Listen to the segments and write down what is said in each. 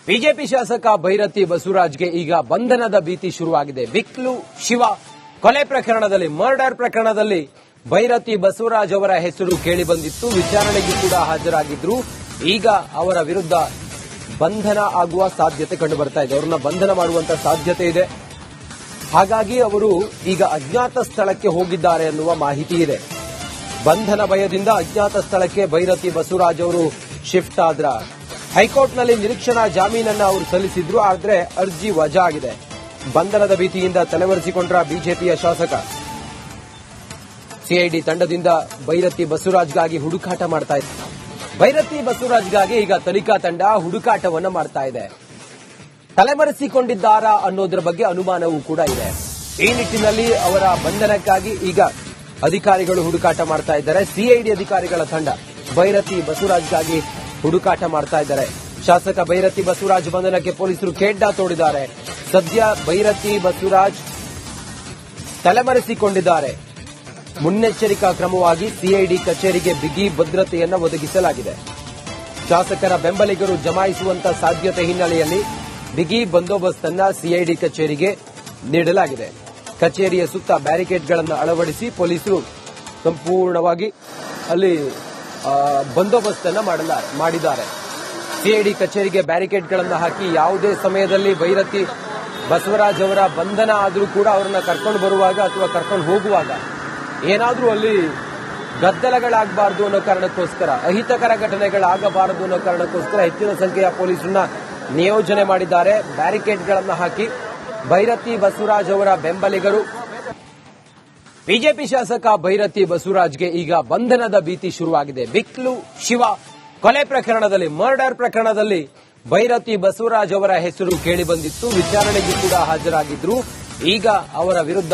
BJP ಶಾಸಕ ಭೈರತಿ ಬಸವರಾಜ್ಗೆ ಈಗ ಬಂಧನದ ಭೀತಿ ಶುರುವಾಗಿದೆ. ವಿಕ್ಲು ಶಿವ ಕೊಲೆ ಪ್ರಕರಣದಲ್ಲಿ, ಮರ್ಡರ್ ಪ್ರಕರಣದಲ್ಲಿ ಭೈರತಿ ಬಸವರಾಜ್ ಅವರ ಹೆಸರು ಕೇಳಿಬಂದಿತ್ತು. ವಿಚಾರಣೆಗೂ ಕೂಡ ಹಾಜರಾಗಿದ್ರು. ಈಗ ಅವರ ವಿರುದ್ಧ ಬಂಧನ ಆಗುವ ಸಾಧ್ಯತೆ ಕಂಡುಬರ್ತಾ ಇದೆ. ಅವರನ್ನ ಬಂಧನ ಮಾಡುವಂತ ಸಾಧ್ಯತೆ ಇದೆ. ಹಾಗಾಗಿ ಅವರು ಈಗ ಅಜ್ಞಾತ ಸ್ಥಳಕ್ಕೆ ಹೋಗಿದ್ದಾರೆ ಎನ್ನುವ ಮಾಹಿತಿ ಇದೆ. ಬಂಧನ ಭಯದಿಂದ ಅಜ್ಞಾತ ಸ್ಥಳಕ್ಕೆ ಭೈರತಿ ಬಸವರಾಜ್ ಅವರು ಶಿಫ್ಟ್ ಆದ್ರ. ಹೈಕೋರ್ಟ್ನಲ್ಲಿ ನಿರೀಕ್ಷಣಾ ಜಾಮೀನನ್ನ ಅವರು ಸಲ್ಲಿಸಿದ್ರು, ಆದರೆ ಅರ್ಜಿ ವಜಾ ಆಗಿದೆ. ಬಂಧನದ ಭೀತಿಯಿಂದ ತಲೆಮರೆಸಿಕೊಂಡ್ರ ಬಿಜೆಪಿಯ ಶಾಸಕ. ಸಿಐಡಿ ತಂಡದಿಂದ ಭೈರತಿ ಬಸವರಾಜ್ಗಾಗಿ ಹುಡುಕಾಟ ಮಾಡ್ತಾ ಇದೆ. ಭೈರತಿ ಬಸವರಾಜ್ಗಾಗಿ ಈಗ ತನಿಖಾ ತಂಡ ಹುಡುಕಾಟವನ್ನ ಮಾಡ್ತಾ ಇದೆ. ತಲೆಮರೆಸಿಕೊಂಡಿದ್ದಾರಾ ಅನ್ನೋದ್ರ ಬಗ್ಗೆ ಅನುಮಾನವೂ ಕೂಡ ಇದೆ. ಈ ನಿಟ್ಟಿನಲ್ಲಿ ಅವರ ಬಂಧನಕ್ಕಾಗಿ ಈಗ ಅಧಿಕಾರಿಗಳು ಹುಡುಕಾಟ ಮಾಡ್ತಾ ಇದ್ದಾರೆ. ಸಿಐಡಿ ಅಧಿಕಾರಿಗಳ ತಂಡ ಭೈರತಿ ಬಸವರಾಜ್ಗಾಗಿ ಹುಡುಕಾಟ ಮಾಡ್ತಾ ಇದ್ದಾರೆ. ಶಾಸಕ ಭೈರತಿ ಬಸವರಾಜ್ ಬಂಧನಕ್ಕೆ ಪೊಲೀಸರು ಖೇಡ್ಡ ತೋಡಿದ್ದಾರೆ. ಸದ್ಯ ಭೈರತಿ ಬಸವರಾಜ್ ತಲೆಮರೆಸಿಕೊಂಡಿದ್ದಾರೆ. ಮುನ್ನೆಚ್ಚರಿಕಾ ಕ್ರಮವಾಗಿ ಸಿಐಡಿ ಕಚೇರಿಗೆ ಬಿಗಿ ಭದ್ರತೆಯನ್ನು ಒದಗಿಸಲಾಗಿದೆ. ಶಾಸಕರ ಬೆಂಬಲಿಗರು ಜಮಾಯಿಸುವಂತ ಸಾಧ್ಯತೆ ಹಿನ್ನೆಲೆಯಲ್ಲಿ ಬಿಗಿ ಬಂದೋಬಸ್ತ್ ಅನ್ನ ಸಿಐಡಿ ಕಚೇರಿಗೆ ನೀಡಲಾಗಿದೆ. ಕಚೇರಿಯ ಸುತ್ತ ಬ್ಯಾರಿಕೇಡ್ಗಳನ್ನು ಅಳವಡಿಸಿ ಪೊಲೀಸರು ಸಂಪೂರ್ಣವಾಗಿ ಅಲ್ಲಿ ಬಂದೋಬಸ್ತ್ ಅನ್ನು ಮಾಡಿದ್ದಾರೆ. ಸಿಐಡಿ ಕಚೇರಿಗೆ ಬ್ಯಾರಿಕೇಡ್ಗಳನ್ನು ಹಾಕಿ ಯಾವುದೇ ಸಮಯದಲ್ಲಿ ಭೈರತಿ ಬಸವರಾಜ್ ಅವರ ಬಂಧನ ಆದರೂ ಕೂಡ ಅವರನ್ನ ಕರ್ಕೊಂಡು ಬರುವಾಗ ಅಥವಾ ಕರ್ಕೊಂಡು ಹೋಗುವಾಗ ಏನಾದರೂ ಅಲ್ಲಿ ಗದ್ದಲಗಳಾಗಬಾರದು ಅನ್ನೋ ಕಾರಣಕ್ಕೋಸ್ಕರ, ಅಹಿತಕರ ಘಟನೆಗಳಾಗಬಾರದು ಅನ್ನೋ ಕಾರಣಕ್ಕೋಸ್ಕರ ಹೆಚ್ಚಿನ ಸಂಖ್ಯೆಯ ಪೊಲೀಸರನ್ನ ನಿಯೋಜನೆ ಮಾಡಿದ್ದಾರೆ. ಬ್ಯಾರಿಕೇಡ್ಗಳನ್ನು ಹಾಕಿ ಭೈರತಿ ಬಸವರಾಜ್ ಅವರ ಬೆಂಬಲಿಗರು. ಬಿಜೆಪಿ ಶಾಸಕ ಭೈರತಿ ಬಸವರಾಜ್ಗೆ ಈಗ ಬಂಧನದ ಭೀತಿ ಶುರುವಾಗಿದೆ. ವಿಕ್ಲು ಶಿವ ಕೊಲೆ ಪ್ರಕರಣದಲ್ಲಿ, ಮರ್ಡರ್ ಪ್ರಕರಣದಲ್ಲಿ ಭೈರತಿ ಬಸವರಾಜ್ ಅವರ ಹೆಸರು ಕೇಳಿಬಂದಿತ್ತು. ವಿಚಾರಣೆಗೂ ಕೂಡ ಹಾಜರಾಗಿದ್ರು. ಈಗ ಅವರ ವಿರುದ್ಧ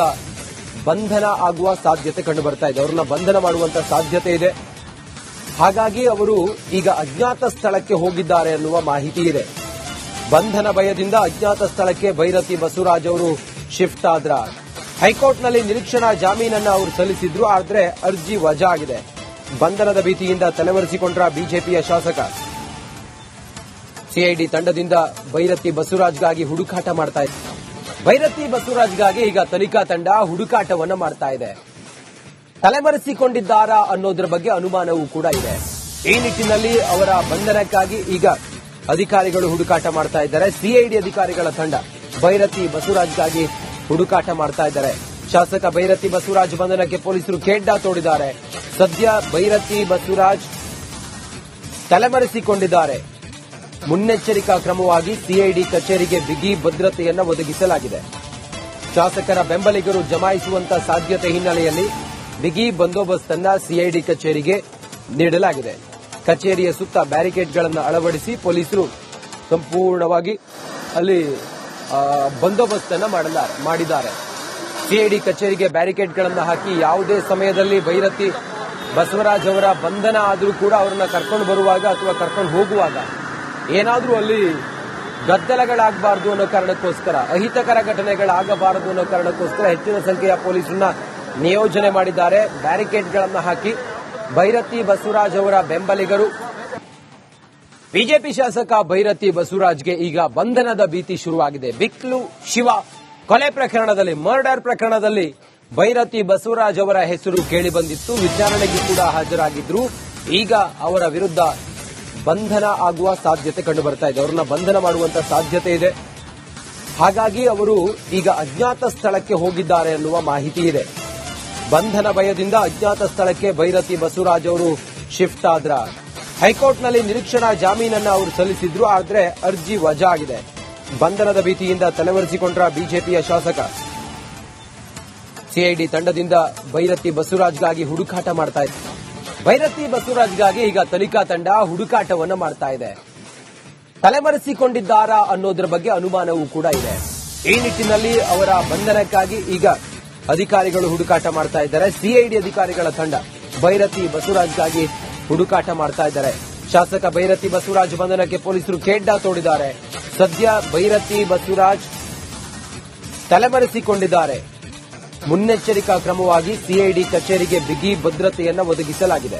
ಬಂಧನ ಆಗುವ ಸಾಧ್ಯತೆ ಕಂಡುಬರ್ತಾ ಇದೆ. ಅವರನ್ನ ಬಂಧನ ಮಾಡುವಂತ ಸಾಧ್ಯತೆ ಇದೆ. ಹಾಗಾಗಿ ಅವರು ಈಗ ಅಜ್ಞಾತ ಸ್ಥಳಕ್ಕೆ ಹೋಗಿದ್ದಾರೆ ಎನ್ನುವ ಮಾಹಿತಿ ಇದೆ. ಬಂಧನ ಭಯದಿಂದ ಅಜ್ಞಾತ ಸ್ಥಳಕ್ಕೆ ಭೈರತಿ ಬಸವರಾಜ್ ಅವರು ಶಿಫ್ಟ್ ಆದ್ರ. ಹೈಕೋರ್ಟ್ನಲ್ಲಿ ನಿರೀಕ್ಷಣಾ ಜಾಮೀನನ್ನ ಅವರು ಸಲ್ಲಿಸಿದ್ರು, ಆದರೆ ಅರ್ಜಿ ವಜಾ ಆಗಿದೆ. ಬಂಧನದ ಭೀತಿಯಿಂದ ತಲೆಮರೆಸಿಕೊಂಡ್ರ ಬಿಜೆಪಿಯ ಶಾಸಕ. ಸಿಐಡಿ ತಂಡದಿಂದ ಭೈರತಿ ಬಸವರಾಜ್ಗಾಗಿ ಹುಡುಕಾಟ ಮಾಡ್ತಾ ಇದೆ. ಭೈರತಿ ಬಸವರಾಜ್ಗಾಗಿ ಈಗ ತನಿಖಾ ತಂಡ ಹುಡುಕಾಟವನ್ನ ಮಾಡ್ತಾ ಇದೆ. ತಲೆಮರೆಸಿಕೊಂಡಿದ್ದಾರಾ ಅನ್ನೋದ್ರ ಬಗ್ಗೆ ಅನುಮಾನವೂ ಕೂಡ ಇದೆ. ಈ ನಿಟ್ಟಿನಲ್ಲಿ ಅವರ ಬಂಧನಕ್ಕಾಗಿ ಈಗ ಅಧಿಕಾರಿಗಳು ಹುಡುಕಾಟ ಮಾಡ್ತಾ ಇದ್ದಾರೆ. ಸಿಐಡಿ ಅಧಿಕಾರಿಗಳ ತಂಡ ಭೈರತಿ ಬಸವರಾಜ್ಗಾಗಿ ಹುಡುಕಾಟ ಮಾಡ್ತಾ ಇದ್ದಾರೆ. ಶಾಸಕ ಭೈರತಿ ಬಸವರಾಜ್ ಬಂಧನಕ್ಕೆ ಪೊಲೀಸರು ಖೇಡ್ಡ ತೋಡಿದ್ದಾರೆ. ಸದ್ಯ ಭೈರತಿ ಬಸವರಾಜ್ ತಲೆಮರೆಸಿಕೊಂಡಿದ್ದಾರೆ. ಮುನ್ನೆಚ್ಚರಿಕಾ ಕ್ರಮವಾಗಿ ಸಿಐಡಿ ಕಚೇರಿಗೆ ಬಿಗಿ ಭದ್ರತೆಯನ್ನು ಒದಗಿಸಲಾಗಿದೆ. ಶಾಸಕರ ಬೆಂಬಲಿಗರು ಜಮಾಯಿಸುವಂತ ಸಾಧ್ಯತೆ ಹಿನ್ನೆಲೆಯಲ್ಲಿ ಬಿಗಿ ಬಂದೋಬಸ್ತ್ ಅನ್ನ ಸಿಐಡಿ ಕಚೇರಿಗೆ ನೀಡಲಾಗಿದೆ. ಕಚೇರಿಯ ಸುತ್ತ ಬ್ಯಾರಿಕೇಡ್ಗಳನ್ನು ಅಳವಡಿಸಿ ಪೊಲೀಸರು ಸಂಪೂರ್ಣವಾಗಿ ಅಲ್ಲಿ ಬಂದೋಬಸ್ತ್ ಅನ್ನು ಮಾಡಿದ್ದಾರೆ. ಸಿಐಡಿ ಕಚೇರಿಗೆ ಬ್ಯಾರಿಕೇಡ್ಗಳನ್ನು ಹಾಕಿ ಯಾವುದೇ ಸಮಯದಲ್ಲಿ ಭೈರತಿ ಬಸವರಾಜ್ ಅವರ ಬಂಧನ ಆದರೂ ಕೂಡ ಅವರನ್ನ ಕರ್ಕೊಂಡು ಬರುವಾಗ ಅಥವಾ ಕರ್ಕೊಂಡು ಹೋಗುವಾಗ ಏನಾದರೂ ಅಲ್ಲಿ ಗದ್ದಲಗಳಾಗಬಾರದು ಅನ್ನೋ ಕಾರಣಕ್ಕೋಸ್ಕರ, ಅಹಿತಕರ ಘಟನೆಗಳಾಗಬಾರದು ಅನ್ನೋ ಕಾರಣಕ್ಕೋಸ್ಕರ ಹೆಚ್ಚಿನ ಸಂಖ್ಯೆಯ ಪೊಲೀಸರನ್ನ ನಿಯೋಜನೆ ಮಾಡಿದ್ದಾರೆ. ಬ್ಯಾರಿಕೇಡ್ಗಳನ್ನು ಹಾಕಿ ಭೈರತಿ ಬಸವರಾಜ್ ಅವರ ಬೆಂಬಲಿಗರು. ಬಿಜೆಪಿ ಶಾಸಕ ಭೈರತಿ ಬಸವರಾಜ್ಗೆ ಈಗ ಬಂಧನದ ಭೀತಿ ಶುರುವಾಗಿದೆ. ವಿಕ್ಲು ಶಿವ ಕೊಲೆ ಪ್ರಕರಣದಲ್ಲಿ, ಮರ್ಡರ್ ಪ್ರಕರಣದಲ್ಲಿ ಭೈರತಿ ಬಸವರಾಜ್ ಅವರ ಹೆಸರು ಕೇಳಿಬಂದಿತ್ತು. ವಿಚಾರಣೆಗೂ ಕೂಡ ಹಾಜರಾಗಿದ್ರು. ಈಗ ಅವರ ವಿರುದ್ಧ ಬಂಧನ ಆಗುವ ಸಾಧ್ಯತೆ ಕಂಡುಬರ್ತಾ ಇದೆ. ಅವರನ್ನ ಬಂಧನ ಮಾಡುವಂತ ಸಾಧ್ಯತೆ ಇದೆ. ಹಾಗಾಗಿ ಅವರು ಈಗ ಅಜ್ಞಾತ ಸ್ಥಳಕ್ಕೆ ಹೋಗಿದ್ದಾರೆ ಎನ್ನುವ ಮಾಹಿತಿ ಇದೆ. ಬಂಧನ ಭಯದಿಂದ ಅಜ್ಞಾತ ಸ್ಥಳಕ್ಕೆ ಭೈರತಿ ಬಸವರಾಜ್ ಅವರು ಶಿಫ್ಟ್ ಆದ್ರ. ಹೈಕೋರ್ಟ್ನಲ್ಲಿ ನಿರೀಕ್ಷಣಾ ಜಾಮೀನನ್ನ ಅವರು ಸಲ್ಲಿಸಿದ್ರು, ಆದರೆ ಅರ್ಜಿ ವಜಾ ಆಗಿದೆ. ಬಂಧನದ ಭೀತಿಯಿಂದ ತಲೆಮರೆಸಿಕೊಂಡ್ರ ಬಿಜೆಪಿಯ ಶಾಸಕ. ಸಿಐಡಿ ತಂಡದಿಂದ ಭೈರತಿ ಬಸವರಾಜ್ಗಾಗಿ ಹುಡುಕಾಟ ಮಾಡ್ತಾ ಇದೆ. ಭೈರತಿ ಬಸವರಾಜ್ಗಾಗಿ ಈಗ ತನಿಖಾ ತಂಡ ಹುಡುಕಾಟವನ್ನ ಮಾಡ್ತಾ ಇದೆ. ತಲೆಮರೆಸಿಕೊಂಡಿದ್ದಾರಾ ಅನ್ನೋದ್ರ ಬಗ್ಗೆ ಅನುಮಾನವೂ ಕೂಡ ಇದೆ. ಈ ನಿಟ್ಟಿನಲ್ಲಿ ಅವರ ಬಂಧನಕ್ಕಾಗಿ ಈಗ ಅಧಿಕಾರಿಗಳು ಹುಡುಕಾಟ ಮಾಡ್ತಾ ಇದ್ದಾರೆ. ಸಿಐಡಿ ಅಧಿಕಾರಿಗಳ ತಂಡ ಭೈರತಿ ಬಸವರಾಜ್ಗಾಗಿ ಹುಡುಕಾಟ ಮಾಡ್ತಾ ಇದ್ದಾರೆ. ಶಾಸಕ ಭೈರತಿ ಬಸವರಾಜ್ ಬಂಧನಕ್ಕೆ ಪೊಲೀಸರು ಖೇಡ್ಡ ತೋಡಿದ್ದಾರೆ. ಸದ್ಯ ಭೈರತಿ ಬಸವರಾಜ್ ತಲೆಮರೆಸಿಕೊಂಡಿದ್ದಾರೆ. ಮುನ್ನೆಚ್ಚರಿಕಾ ಕ್ರಮವಾಗಿ ಸಿಐಡಿ ಕಚೇರಿಗೆ ಬಿಗಿ ಭದ್ರತೆಯನ್ನು ಒದಗಿಸಲಾಗಿದೆ.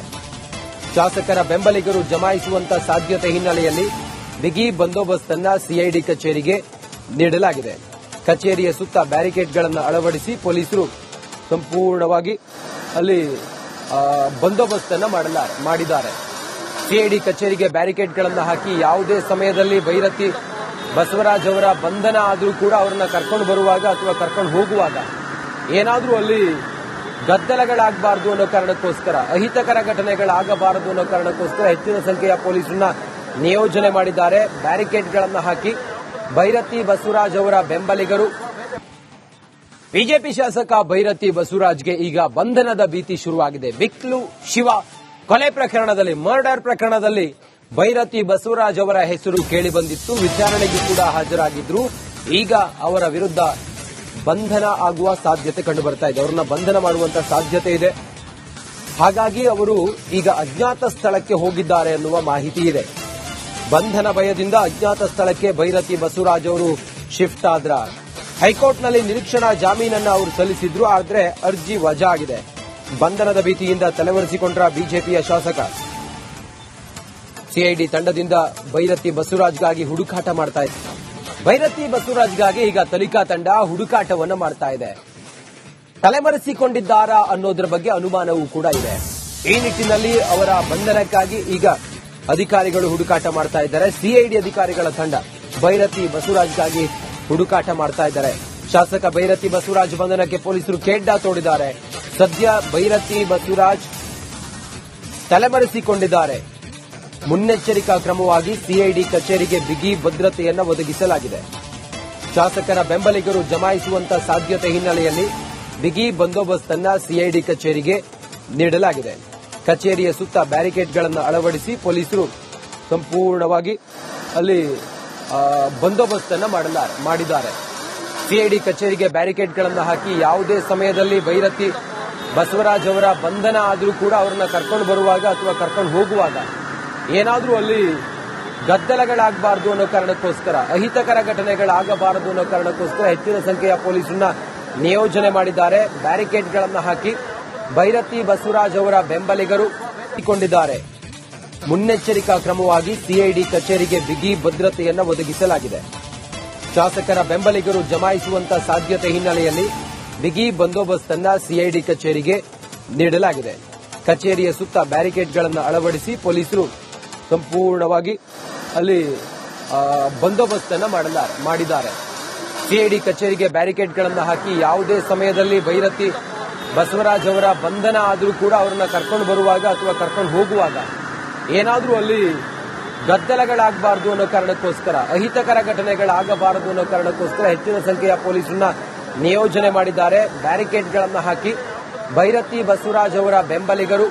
ಶಾಸಕರ ಬೆಂಬಲಿಗರು ಜಮಾಯಿಸುವಂತ ಸಾಧ್ಯತೆ ಹಿನ್ನೆಲೆಯಲ್ಲಿ ಬಿಗಿ ಬಂದೋಬಸ್ತ್ ಅನ್ನ ಸಿಐಡಿ ಕಚೇರಿಗೆ ನೀಡಲಾಗಿದೆ. ಕಚೇರಿಯ ಸುತ್ತ ಬ್ಯಾರಿಕೇಡ್ಗಳನ್ನು ಅಳವಡಿಸಿ ಪೊಲೀಸರು ಸಂಪೂರ್ಣವಾಗಿ ಅಲ್ಲಿ ಬಂದೋಬಸ್ತ್ ಅನ್ನ ಮಾಡಿದ್ದಾರೆ. ಸಿಐಡಿ ಕಚೇರಿಗೆ ಬ್ಯಾರಿಕೇಡ್ಗಳನ್ನು ಹಾಕಿ ಯಾವುದೇ ಸಮಯದಲ್ಲಿ ಭೈರತಿ ಬಸವರಾಜ್ ಅವರ ಬಂಧನ ಆದರೂ ಕೂಡ ಅವರನ್ನ ಕರ್ಕೊಂಡು ಬರುವಾಗ ಅಥವಾ ಕರ್ಕೊಂಡು ಹೋಗುವಾಗ ಏನಾದರೂ ಅಲ್ಲಿ ಗದ್ದಲಗಳಾಗಬಾರದು ಅನ್ನೋ ಕಾರಣಕ್ಕೋಸ್ಕರ, ಅಹಿತಕರ ಘಟನೆಗಳಾಗಬಾರದು ಅನ್ನೋ ಕಾರಣಕ್ಕೋಸ್ಕರ ಹೆಚ್ಚಿನ ಸಂಖ್ಯೆಯ ಪೊಲೀಸರನ್ನ ನಿಯೋಜನೆ ಮಾಡಿದ್ದಾರೆ. ಬ್ಯಾರಿಕೇಡ್ಗಳನ್ನು ಹಾಕಿ ಭೈರತಿ ಬಸವರಾಜ್ ಅವರ ಬೆಂಬಲಿಗರು ಬಿಜೆಪಿ ಶಾಸಕ ಭೈರತಿ ಬಸವರಾಜ್ಗೆ ಈಗ ಬಂಧನದ ಭೀತಿ ಶುರುವಾಗಿದೆ. ಬಿಕ್ಲು ಶಿವ ಕೊಲೆ ಪ್ರಕರಣದಲ್ಲಿ, ಮರ್ಡರ್ ಪ್ರಕರಣದಲ್ಲಿ ಭೈರತಿ ಬಸವರಾಜ್ ಅವರ ಹೆಸರು ಕೇಳಿಬಂದಿತ್ತು. ವಿಚಾರಣೆಗೂ ಕೂಡ ಹಾಜರಾಗಿದ್ರು. ಈಗ ಅವರ ವಿರುದ್ಧ ಬಂಧನ ಆಗುವ ಸಾಧ್ಯತೆ ಕಂಡು ಬರ್ತಾ ಇದೆ. ಅವರನ್ನ ಬಂಧನ ಮಾಡುವಂತ ಸಾಧ್ಯತೆ ಇದೆ. ಹಾಗಾಗಿ ಅವರು ಈಗ ಅಜ್ಞಾತ ಸ್ಥಳಕ್ಕೆ ಹೋಗಿದ್ದಾರೆ ಎನ್ನುವ ಮಾಹಿತಿ ಇದೆ. ಬಂಧನ ಭಯದಿಂದ ಅಜ್ಞಾತ ಸ್ಥಳಕ್ಕೆ ಭೈರತಿ ಬಸವರಾಜ್ ಅವರು ಶಿಫ್ಟ್ ಆದ್ರ. ಹೈಕೋರ್ಟ್ನಲ್ಲಿ ನಿರೀಕ್ಷಣಾ ಜಾಮೀನನ್ನ ಅವರು ಸಲ್ಲಿಸಿದ್ರು, ಆದರೆ ಅರ್ಜಿ ವಜಾ ಆಗಿದೆ. ಬಂಧನದ ಭೀತಿಯಿಂದ ತಲೆಮರೆಸಿಕೊಂಡ್ರ ಬಿಜೆಪಿಯ ಶಾಸಕ. ಸಿಐಡಿ ತಂಡದಿಂದ ಭೈರತಿ ಬಸವರಾಜ್ಗಾಗಿ ಹುಡುಕಾಟ ಮಾಡ್ತಾ ಇದೆ. ಭೈರತಿ ಬಸವರಾಜ್ಗಾಗಿ ಈಗ ತನಿಖಾ ತಂಡ ಹುಡುಕಾಟವನ್ನು ಮಾಡ್ತಾ ಇದೆ. ತಲೆಮರೆಸಿಕೊಂಡಿದ್ದಾರಾ ಅನ್ನೋದ್ರ ಬಗ್ಗೆ ಅನುಮಾನವೂ ಕೂಡ ಇದೆ. ಈ ನಿಟ್ಟಿನಲ್ಲಿ ಅವರ ಬಂಧನಕ್ಕಾಗಿ ಈಗ ಅಧಿಕಾರಿಗಳು ಹುಡುಕಾಟ ಮಾಡ್ತಾ ಇದ್ದಾರೆ. ಸಿಐಡಿ ಅಧಿಕಾರಿಗಳ ತಂಡ ಭೈರತಿ ಬಸವರಾಜ್ಗಾಗಿ ಹುಡುಕಾಟ ಮಾಡ್ತಾ ಇದ್ದಾರೆ. ಶಾಸಕ ಭೈರತಿ ಬಸವರಾಜ್ ಬಂಧನಕ್ಕೆ ಪೊಲೀಸರು ಕೆಡ್ಡ ತೋಡಿದ್ದಾರೆ. ಸದ್ಯ ಭೈರತಿ ಬಸವರಾಜ್ ತಲೆಮರೆಸಿಕೊಂಡಿದ್ದಾರೆ. ಮುನ್ನೆಚ್ಚರಿಕಾ ಕ್ರಮವಾಗಿ ಸಿಐಡಿ ಕಚೇರಿಗೆ ಬಿಗಿ ಭದ್ರತೆಯನ್ನು ಒದಗಿಸಲಾಗಿದೆ. ಶಾಸಕರ ಬೆಂಬಲಿಗರು ಜಮಾಯಿಸುವಂತ ಸಾಧ್ಯತೆ ಹಿನ್ನೆಲೆಯಲ್ಲಿ ಬಿಗಿ ಬಂದೋಬಸ್ತ್ ಅನ್ನ ಸಿಐಡಿ ಕಚೇರಿಗೆ ನೀಡಲಾಗಿದೆ. ಕಚೇರಿಯ ಸುತ್ತ ಬ್ಯಾರಿಕೇಡ್ಗಳನ್ನು ಅಳವಡಿಸಿ ಪೊಲೀಸರು ಸಂಪೂರ್ಣವಾಗಿ ಅಲ್ಲಿ ಬಂದೋಬಸ್ತ್ ಅನ್ನ ಮಾಡಿದ್ದಾರೆ. ಸಿಐಡಿ ಕಚೇರಿಗೆ ಬ್ಯಾರಿಕೇಡ್ಗಳನ್ನು ಹಾಕಿ ಯಾವುದೇ ಸಮಯದಲ್ಲಿ ಭೈರತಿ ಬಸವರಾಜ್ ಅವರ ಬಂಧನ ಆದರೂ ಕೂಡ ಅವರನ್ನ ಕರ್ಕೊಂಡು ಬರುವಾಗ ಅಥವಾ ಕರ್ಕೊಂಡು ಹೋಗುವಾಗ ಏನಾದರೂ ಅಲ್ಲಿ ಗದ್ದಲಗಳಾಗಬಾರದು ಅನ್ನೋ ಕಾರಣಕ್ಕೋಸ್ಕರ, ಅಹಿತಕರ ಘಟನೆಗಳಾಗಬಾರದು ಅನ್ನೋ ಕಾರಣಕ್ಕೋಸ್ಕರ ಹೆಚ್ಚಿನ ಸಂಖ್ಯೆಯ ಪೊಲೀಸರನ್ನ ನಿಯೋಜನೆ ಮಾಡಿದ್ದಾರೆ. ಬ್ಯಾರಿಕೇಡ್ಗಳನ್ನು ಹಾಕಿ ಭೈರತಿ ಬಸವರಾಜ್ ಅವರ ಬೆಂಬಲಿಗರು ಕೊಂಡಿದ್ದಾರೆ. ಮುನ್ನೆಚ್ಚರಿಕಾ ಕ್ರಮವಾಗಿ ಸಿಐಡಿ ಕಚೇರಿಗೆ ಬಿಗಿ ಭದ್ರತೆಯನ್ನು ಒದಗಿಸಲಾಗಿದೆ. ಶಾಸಕರ ಬೆಂಬಲಿಗರು ಜಮಾಯಿಸುವಂತ ಸಾಧ್ಯತೆ ಹಿನ್ನೆಲೆಯಲ್ಲಿ ಬಿಗಿ ಬಂದೋಬಸ್ತ್ ಅನ್ನ ಸಿಐಡಿ ಕಚೇರಿಗೆ ನೀಡಲಾಗಿದೆ. ಕಚೇರಿಯ ಸುತ್ತ ಬ್ಯಾರಿಕೇಡ್ಗಳನ್ನು ಅಳವಡಿಸಿ ಪೊಲೀಸರು ಸಂಪೂರ್ಣವಾಗಿ ಅಲ್ಲಿ ಬಂದೋಬಸ್ತ್ ಅನ್ನ ಮಾಡಿದ್ದಾರೆ. ಸಿಐಡಿ ಕಚೇರಿಗೆ ಬ್ಯಾರಿಕೇಡ್ಗಳನ್ನು ಹಾಕಿ ಯಾವುದೇ ಸಮಯದಲ್ಲಿ ಭೈರತಿ ಬಸವರಾಜ್ ಅವರ ಬಂಧನ ಆದರೂ ಕೂಡ ಅವರನ್ನ ಕರ್ಕೊಂಡು ಬರುವಾಗ ಅಥವಾ ಕರ್ಕೊಂಡು ಹೋಗುವಾಗ ಏನಾದರೂ ಅಲ್ಲಿ ಗದ್ದಲಗಳಾಗಬಾರದು ಅನ್ನೋ ಕಾರಣಕ್ಕೋಸ್ಕರ, ಅಹಿತಕರ ಘಟನೆಗಳಾಗಬಾರದು ಅನ್ನೋ ಕಾರಣಕ್ಕೋಸ್ಕರ ಹೆಚ್ಚಿನ ಸಂಖ್ಯೆಯ ಪೊಲೀಸರನ್ನ ನಿಯೋಜನೆ ಮಾಡಿದ್ದಾರೆ. ಬ್ಯಾರಿಕೇಡ್ಗಳನ್ನು ಹಾಕಿ ಭೈರತಿ ಬಸವರಾಜ್ ಅವರ ಬೆಂಬಲಿಗರು